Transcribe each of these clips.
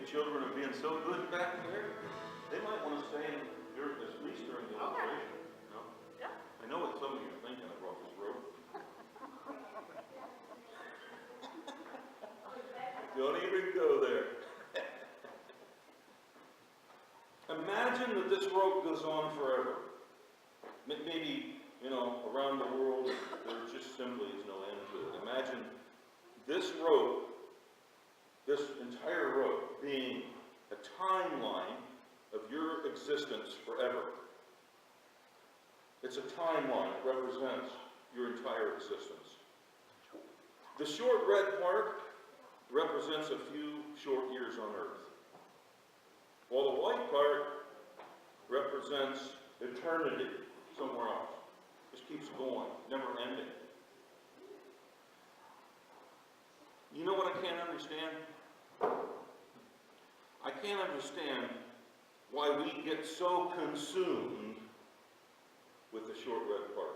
children are being so good back there, they might want to stay in at least during the illustration. You know? Yeah. I know what some of you are thinking about this rope. Don't even go there. Imagine that this rope goes on forever. Maybe, around the world, there just simply is no end to it. Imagine this rope, this entire rope, being a timeline of your existence forever. It's a timeline that represents your entire existence. The short red part represents a few short years on earth, while the white part represents eternity somewhere else. Just keeps going, never ending. You know what I can't understand? I can't understand why we get so consumed with the short red part.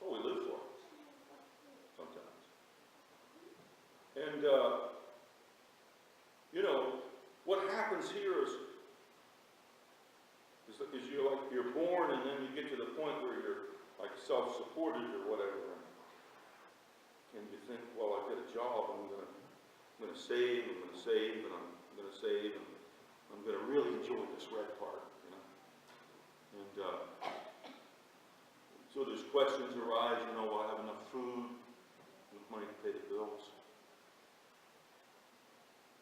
Well, we live for it sometimes. And, what happens here is you're born and then you get to the point where you're like self-supported or whatever. And you think, well, I've got a job, I'm going to save, and I'm going to save, and I'm going to really enjoy this red part, And so there's questions arise, will I have enough food, enough money to pay the bills?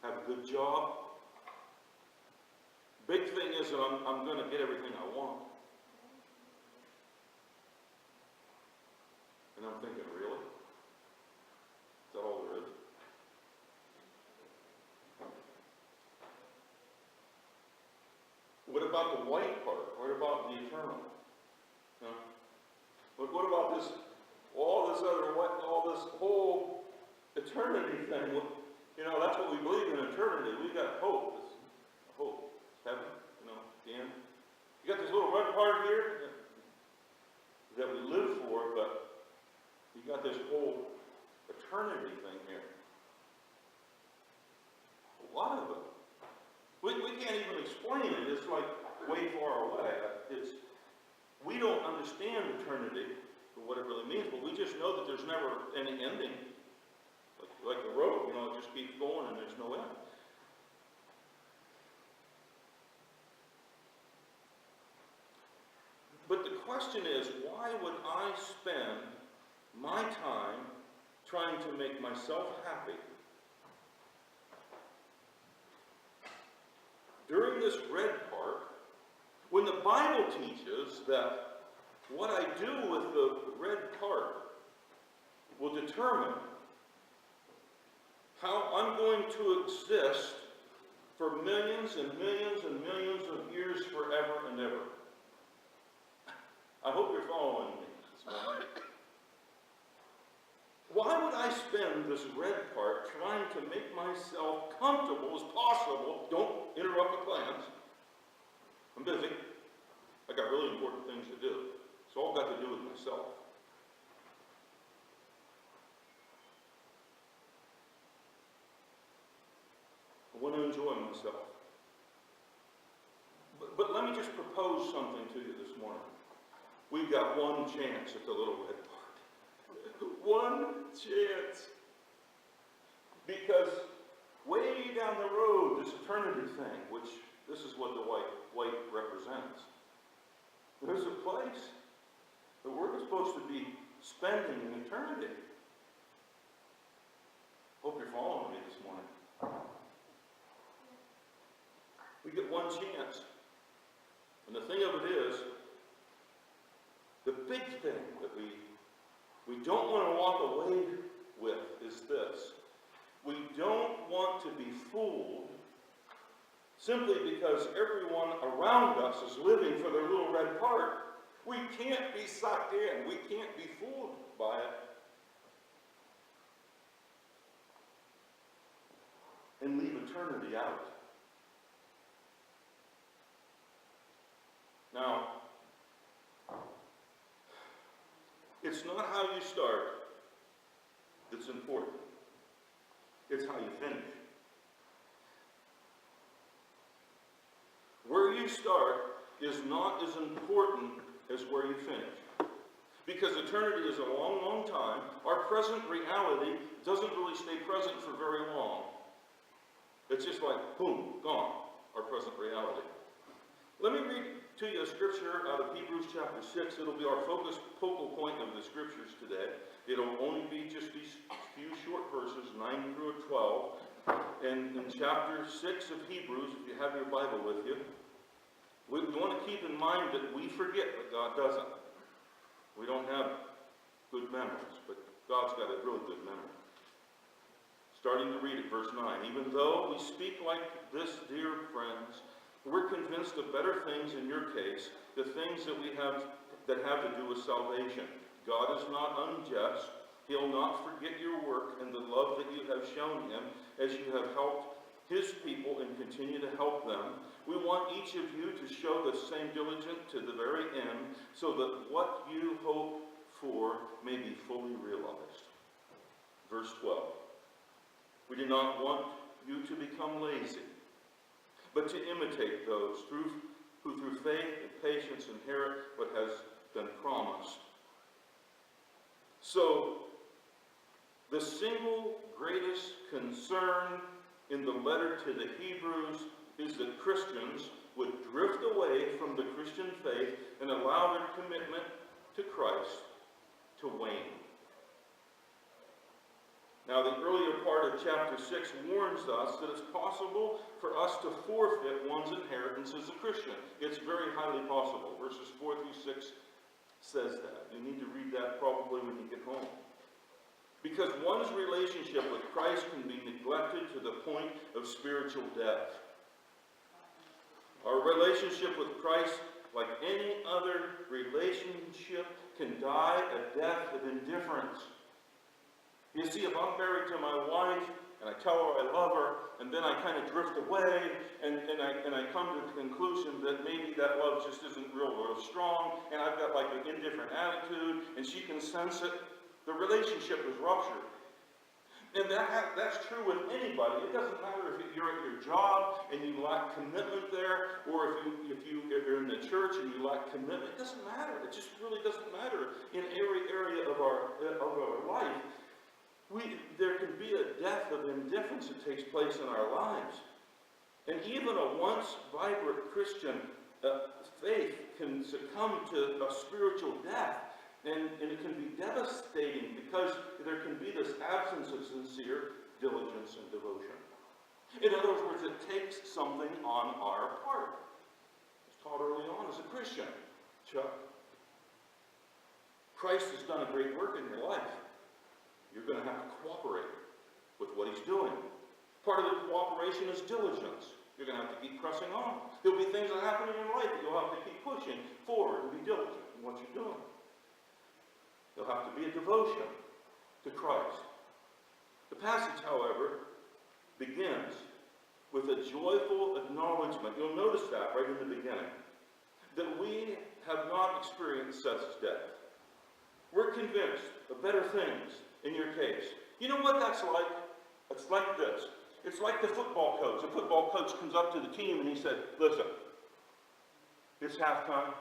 Have a good job? Big thing is that I'm going to get everything I want. And I'm thinking, really? Is that all there is? What about the white part? What about the eternal? But what about this, all this whole eternity thing? That's what we believe in eternity. We got hope. Hope. Heaven, the end. You got this little red part here that we live for, but you got this whole eternity thing here. A lot of it. We can't even explain it. It's like way far away. We don't understand eternity or what it really means, but we just know that there's never any ending. Like the road, it just keeps going and there's no end. But the question is, why would I spend my time trying to make myself happy during this red part, when the Bible teaches that what I do with the red part will determine how I'm going to exist for millions and millions and millions of years forever and ever? I hope you're following me this morning. Why would I spend this red part trying to make myself comfortable as possible? Don't interrupt the plans. I'm busy. I got really important things to do. It's all got to do with myself. I want to enjoy myself. But let me just propose something to you this morning. We've got one chance at the little red part. One chance. Because way down the road, this eternity thing, which this is what the white represents, there's a place that we're supposed to be spending in eternity. Hope you're following me this morning. We get one chance. And the thing of it is, the big thing that we don't want to walk away with is this. We don't want to be fooled simply because everyone around us is living for their little red part. We can't be sucked in. We can't be fooled by it. And leave eternity out. Now, it's not how you start that's important. It's how you finish. start is not as important as where you finish. Because eternity is a long, long time. Our present reality doesn't really stay present for very long. It's just like, boom, gone, our present reality. Let me read to you a scripture out of Hebrews chapter 6. It'll be our focal point of the scriptures today. It'll only be just these few short verses, 9 through 12. And in chapter 6 of Hebrews, if you have your Bible with you, we want to keep in mind that we forget, but God doesn't. We don't have good memories, but God's got a really good memory. Starting to read at verse 9. Even though we speak like this, dear friends, we're convinced of better things in your case, the things that have to do with salvation. God is not unjust. He'll not forget your work and the love that you have shown him as you have helped his people and continue to help them. We want each of you to show the same diligence to the very end, so that what you hope for may be fully realized. Verse 12. We do not want you to become lazy, but to imitate those who through faith and patience inherit what has been promised. So, the single greatest concern in the letter to the Hebrews is that Christians would drift away from the Christian faith and allow their commitment to Christ to wane. Now, the earlier part of chapter 6 warns us that it's possible for us to forfeit one's inheritance as a Christian. It's very highly possible. Verses 4 through 6 says that. You need to read that probably when you get home. Because one's relationship with Christ can be neglected to the point of spiritual death. Our relationship with Christ, like any other relationship, can die a death of indifference. You see, if I'm married to my wife, and I tell her I love her, and then I kind of drift away, and I come to the conclusion that maybe that love just isn't real strong, and I've got like an indifferent attitude, and she can sense it, the relationship is ruptured. And that's true with anybody. It doesn't matter if you're at your job and you lack commitment there, or if you're in the church and you lack commitment. It doesn't matter. It just really doesn't matter in every area of our life. There can be a death of indifference that takes place in our lives. And even a once vibrant Christian faith can succumb to a spiritual death. And it can be devastating because there can be this absence of sincere diligence and devotion. In other words, it takes something on our part. It's taught early on as a Christian. Chuck, Christ has done a great work in your life. You're going to have to cooperate with what he's doing. Part of the cooperation is diligence. You're going to have to keep pressing on. There'll be things that happen in your life that you'll have to keep pushing forward and be diligent in what you're doing. There'll have to be a devotion to Christ. The passage, however, begins with a joyful acknowledgement. You'll notice that right in the beginning. That we have not experienced such death. We're convinced of better things in your case. You know what that's like? It's like this. It's like the football coach. The football coach comes up to the team and he said, listen, it's halftime.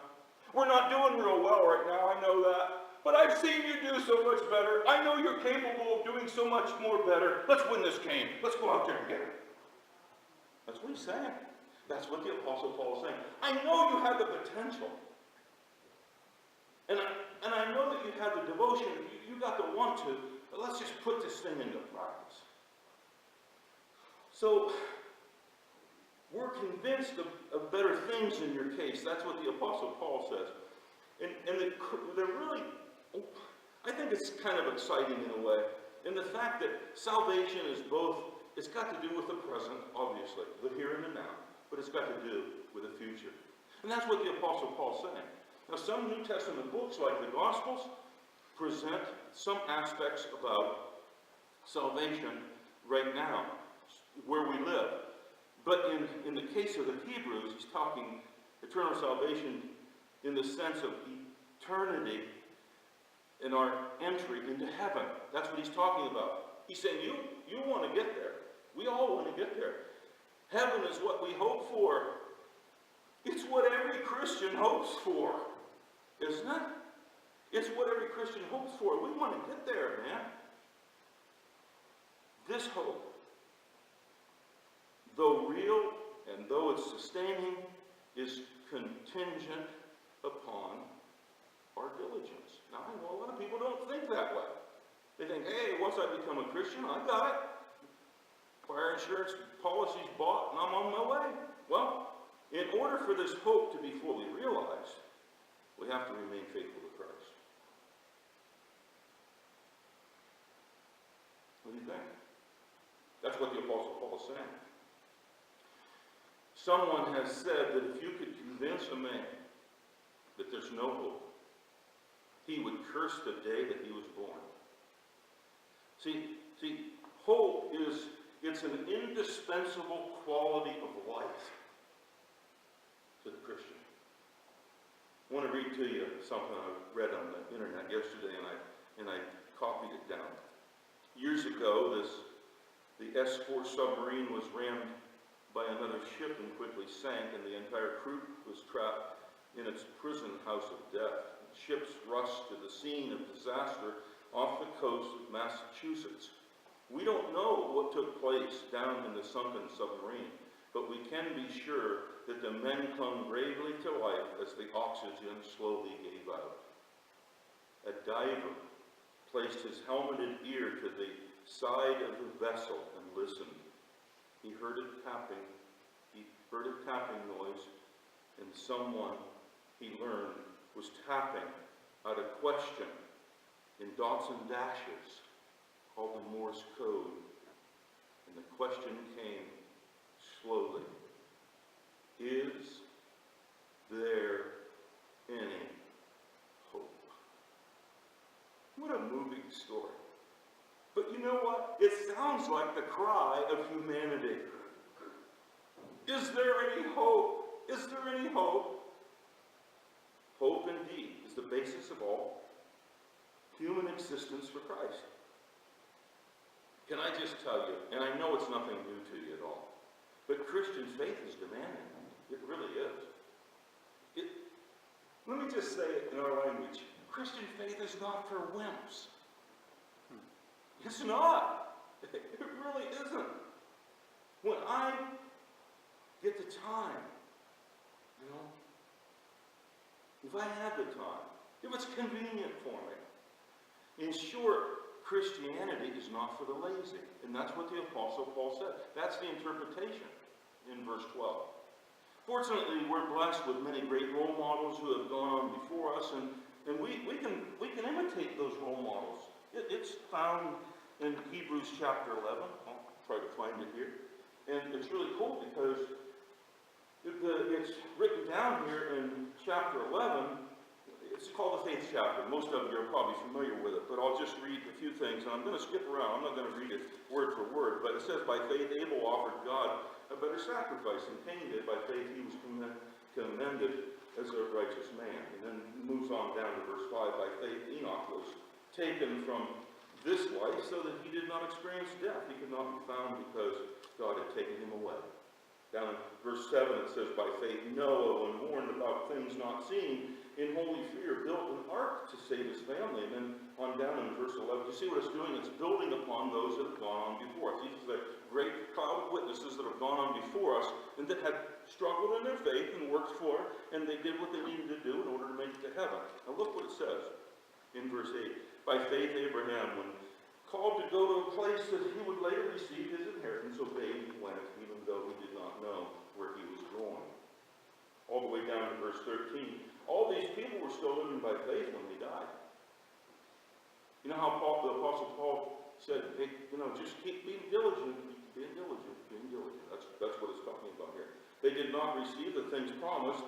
We're not doing real well right now, I know that. But I've seen you do so much better. I know you're capable of doing so much more better. Let's win this game. Let's go out there and get it. That's what he's saying. That's what the Apostle Paul is saying. I know you have the potential. And I know that you have the devotion. You got the want to. But let's just put this thing into practice. So, we're convinced of better things in your case. That's what the Apostle Paul says. And they're really, I think it's kind of exciting in a way. In the fact that salvation is both, it's got to do with the present, obviously, the here and the now, but it's got to do with the future. And that's what the Apostle Paul's saying. Now, some New Testament books, like the Gospels, present some aspects about salvation right now, where we live. But in the case of the Hebrews, he's talking eternal salvation in the sense of eternity in our entry into heaven. That's what he's talking about. He's saying, you want to get there. We all want to get there. Heaven is what we hope for. It's what every Christian hopes for, isn't it? It's what every Christian hopes for. We want to get there, man. This hope, though real and though it's sustaining, is contingent upon our diligence. Now, I know a lot of people don't think that way. They think, hey, once I become a Christian, I got it. Fire insurance policy's bought, and I'm on my way. Well, in order for this hope to be fully realized, we have to remain faithful to Christ. What do you think? That's what the Apostle Paul is saying. Someone has said that if you could convince a man that there's no hope, he would curse the day that he was born. See, hope it's an indispensable quality of life to the Christian. I want to read to you something I read on the internet yesterday, and I copied it down. Years ago, the S-4 submarine was rammed by another ship and quickly sank, and the entire crew was trapped in its prison house of death. Ships rushed to the scene of disaster off the coast of Massachusetts. We don't know what took place down in the sunken submarine, but we can be sure that the men clung bravely to life as the oxygen slowly gave out. A diver placed his helmeted ear to the side of the vessel and listened. He heard a tapping noise, and someone, he learned, was tapping out a question in dots and dashes called the Morse code. And the question came slowly. Is there any hope? What a moving story. But you know what? It sounds like the cry of humanity. Is there any hope? Is there any hope? Hope, indeed, is the basis of all human existence for Christ. Can I just tell you, and I know it's nothing new to you at all, but Christian faith is demanding. It really is. Let me just say it in our language. Christian faith is not for wimps. It's not. It really isn't. When I get the time, if I have the time, if it's convenient for me. In short, Christianity is not for the lazy. And that's what the Apostle Paul said. That's the interpretation in verse 12. Fortunately, we're blessed with many great role models who have gone on before us, and we can imitate those role models. It's found in Hebrews chapter 11. I'll try to find it here. And it's really cool because it's written down here in chapter 11. It's called the faith chapter. Most of you are probably familiar with it, but I'll just read a few things, and I'm going to skip around. I'm not going to read it word for word, but it says, by faith Abel offered God a better sacrifice than Cain did. By faith he was commended as a righteous man. And then moves on down to verse 5. By faith Enoch was taken from this life so that he did not experience death. He could not be found because God had taken him away. Down in verse 7 it says, by faith Noah, when warned about things not seen, in holy fear built an ark to save his family. And then on down in verse 11, you see what it's doing? It's building upon those that have gone on before us. These are the great cloud of witnesses that have gone on before us and that had struggled in their faith and worked for it, and they did what they needed to do in order to make it to heaven. Now look what it says in verse 8. By faith Abraham, when called to go to a place that he would later receive his inheritance, obeyed and went, even though he did not know where he was going. All the way down to verse 13. All these people were still living by faith when they died. You know how the Apostle Paul said, hey, just keep being diligent, being diligent, being diligent. That's what it's talking about here. They did not receive the things promised.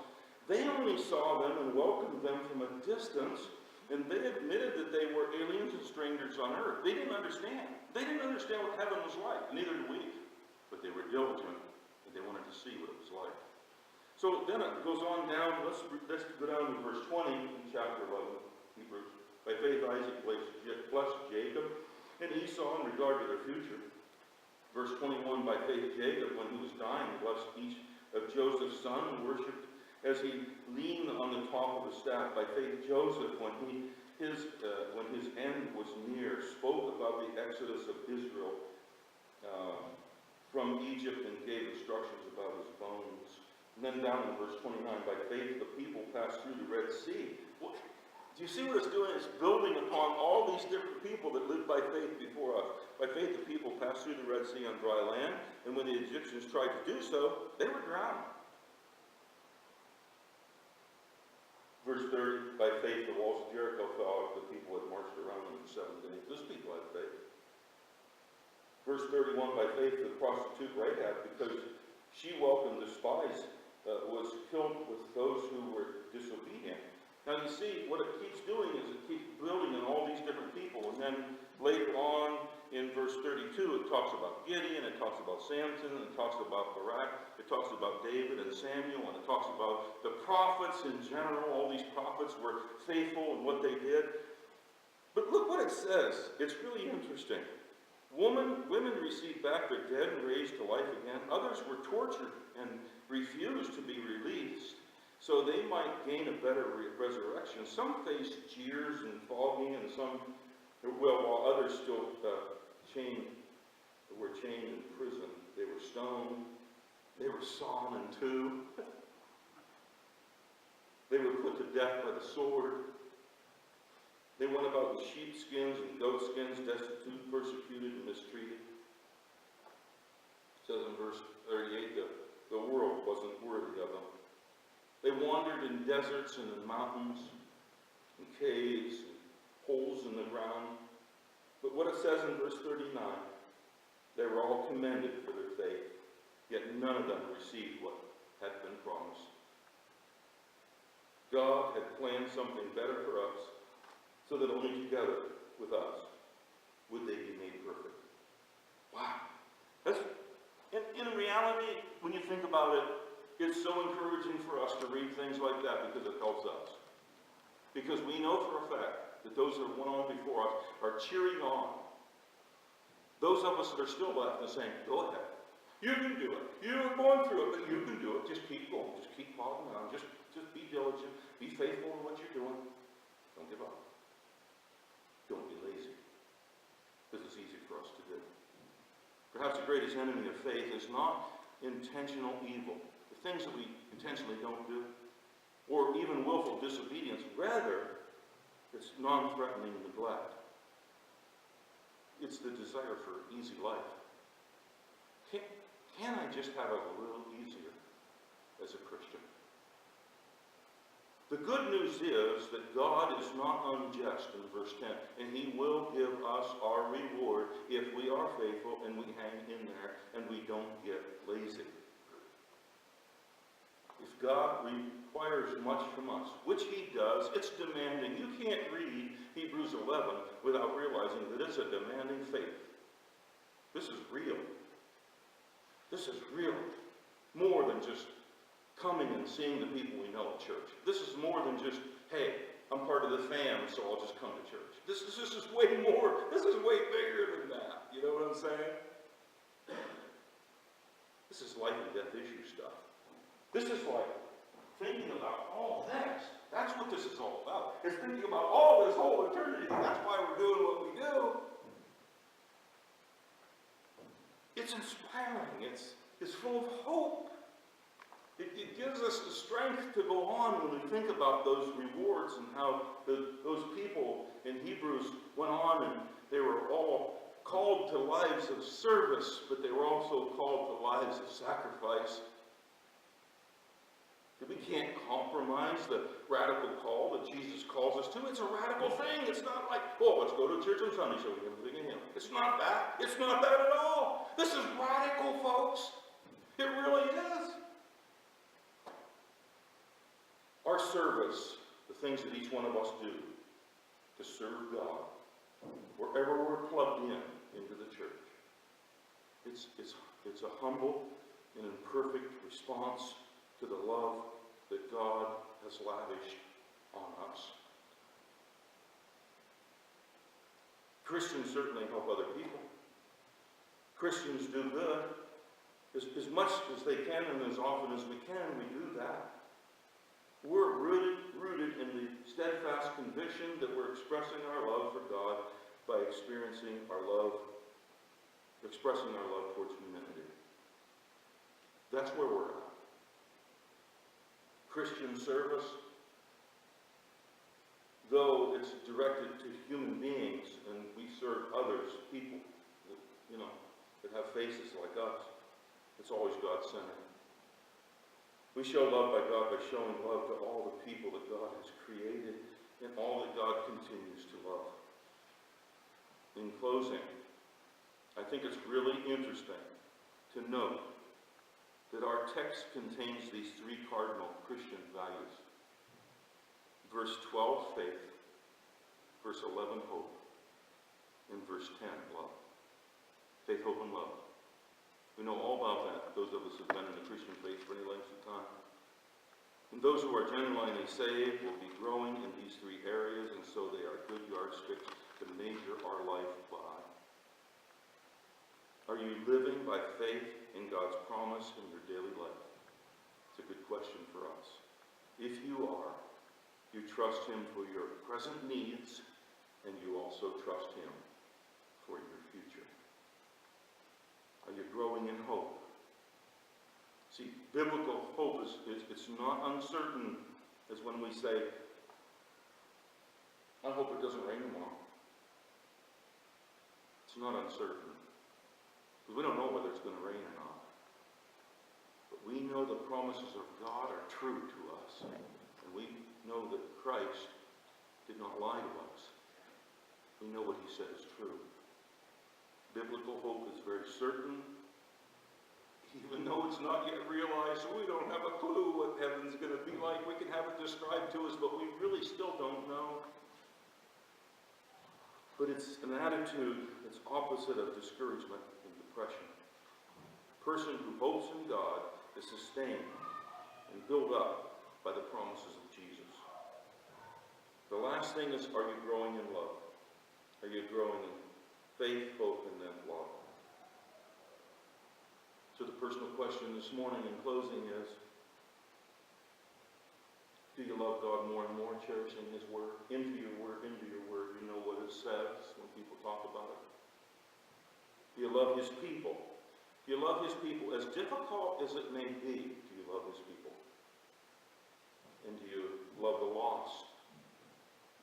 They only saw them and welcomed them from a distance, and they admitted that they were aliens and strangers on earth. They didn't understand. They didn't understand what heaven was like. Neither did we. But they were diligent, and they wanted to see what it was like. So then it goes on down. Let's go down to verse 20 in chapter 11, Hebrews. By faith Isaac blessed Jacob and Esau in regard to their future. Verse 21, by faith Jacob, when he was dying, blessed each of Joseph's sons and worshipped as he leaned on the top of the staff. By faith, Joseph, when his end was near, spoke about the exodus of Israel from Egypt and gave instructions about his bones. And then down in verse 29, by faith the people passed through the Red Sea. Well, do you see what it's doing? It's building upon all these different people that lived by faith before us. By faith the people passed through the Red Sea on dry land, and when the Egyptians tried to do so, they were drowned. Verse 30, by faith the walls of Jericho fell after the people had marched around them for 7 days. Those people had faith. Verse 31, by faith the prostitute Rahab, because she welcomed the spies, was killed with those who were disobedient. Now you see, what it keeps doing is it keeps building on all these different people. And then later on in verse 32, it talks about Gideon, it talks about Samson, it talks about Barak, it talks about David and Samuel, and it talks about the prophets in general. All these prophets were faithful in what they did. But look what it says. It's really interesting. Women received back their dead and raised to life again. Others were tortured and refused to be released, so they might gain a better resurrection. Some faced jeers and flogging, and some, while others still were chained in prison. They were stoned. They were sawn in two. They were put to death by the sword. They went about with sheepskins and goatskins, destitute, persecuted, and mistreated. It says in verse 38 that the world wasn't worthy of them. They wandered in deserts and in mountains, in caves, and holes in the ground. But what it says in verse 39, they were all commended for their faith, yet none of them received what had been promised. God had planned something better for us, so that only together with us would they be made perfect. Wow. That's, in reality, when you think about it, it's so encouraging for us to read things like that because it helps us. Because we know for a fact that those that went on before us are cheering on. Those of us that are still left are saying, go ahead. You can do it. You're going through it, but you can do it. Just keep going. Just keep plodding on. Just be diligent. Be faithful in what you're doing. Don't give up. Don't be lazy, because it's easy for us to do. Perhaps the greatest enemy of faith is not intentional evil, the things that we intentionally don't do, or even willful disobedience. Rather, it's non-threatening neglect. It's the desire for an easy life. Can I just have it a little easier as a Christian? The good news is that God is not unjust in verse 10, and He will give us our reward if we are faithful and we hang in there and we don't get lazy. If God requires much from us, which He does, it's demanding. You can't read Hebrews 11 without realizing that it's a demanding faith. This is real. This is real. More than just coming and seeing the people we know at church. This is more than just, hey, I'm part of the fam, so I'll just come to church. This is way more. This is way bigger than that. You know what I'm saying? This is life and death issue stuff. This is like thinking about all this. That's what this is all about. It's thinking about all this whole eternity. That's why we're doing what we do. It's inspiring. It's full of hope. It gives us the strength to go on when we think about those rewards and how those people in Hebrews went on and they were all called to lives of service, but they were also called to lives of sacrifice. We can't compromise the radical call that Jesus calls us to. It's a radical thing. It's not like, oh, let's go to church on Sunday so we can sing a hymn. It's not that. It's not that at all. This is radical, folks. It really is. Our service, the things that each one of us do to serve God, wherever we're plugged into the church, it's a humble and imperfect response to the love that God has lavished on us. Christians certainly help other people. Christians do good. As much as they can and as often as we can, we do that. steadfast conviction that we're expressing our love for God by expressing our love towards humanity. That's where we're at. Christian service, though it's directed to human beings and we serve others, people, that have faces like us, it's always God-centered. We show love by God by showing love to all the people that God has created and all that God continues to love. In closing, I think it's really interesting to note that our text contains these three cardinal Christian values. Verse 12, faith. Verse 11, hope. And verse 10, love. Faith, hope, and love. We know all about that, those of us who have been in the Christian faith for any length of time. And those who are genuinely saved will be growing in these three areas, and so they are good yardsticks to measure our life by. Are you living by faith in God's promise in your daily life? It's a good question for us. If you are, you trust Him for your present needs, and you also trust Him for your future. Are you growing in hope? See, biblical hope it's not uncertain as when we say, I hope it doesn't rain tomorrow. It's not uncertain. Because we don't know whether it's going to rain or not. But we know the promises of God are true to us. And we know that Christ did not lie to us. We know what He said is true. Biblical hope is very certain. Even though it's not yet realized, we don't have a clue what heaven's going to be like. We can have it described to us, but we really still don't know. But it's an attitude that's opposite of discouragement and depression. A person who hopes in God is sustained and built up by the promises of Jesus. The last thing is, are you growing in love? Are you growing in faith, hope, and then love? So the personal question this morning in closing is, do you love God more and more, cherishing His Word? Into your Word. You know what it says when people talk about it. Do you love His people? Do you love His people? As difficult as it may be, do you love His people? And do you love the lost?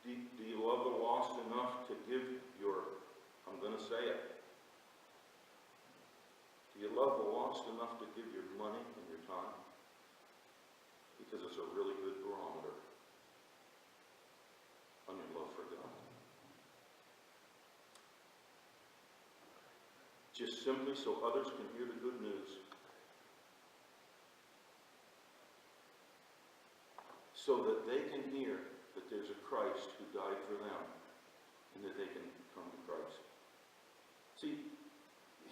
Do you love the lost enough to give your, I'm going to say it, do you love the lost enough to give your money and your time? Because it's a really good barometer on your love for God. Just simply so others can hear the good news. So that they can hear that there's a Christ who died for them and that they can come to Christ. See,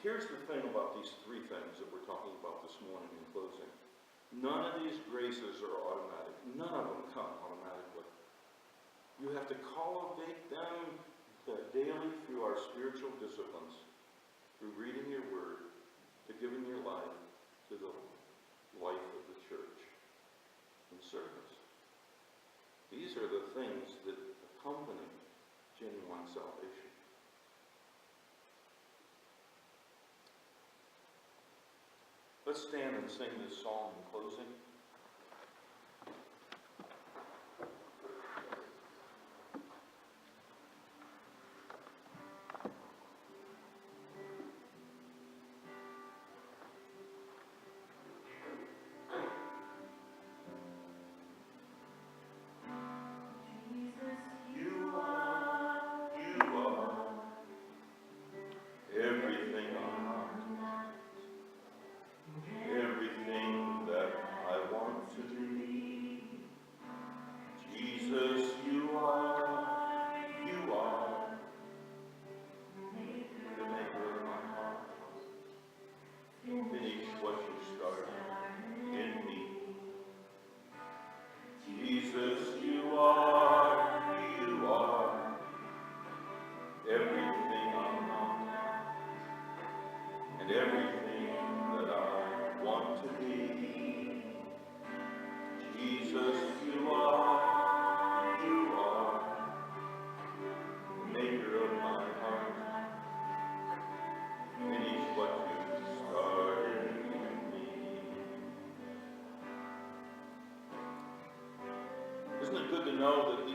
here's the thing about these three things that we're talking about this morning in closing. None of these graces are automatic. None of them come automatically. You have to cultivate them daily through our spiritual disciplines, through reading your Word, to giving your life to the life of the church in service. These are the things that accompany genuine salvation. Let's stand and sing this song in closing. Everything that I've know that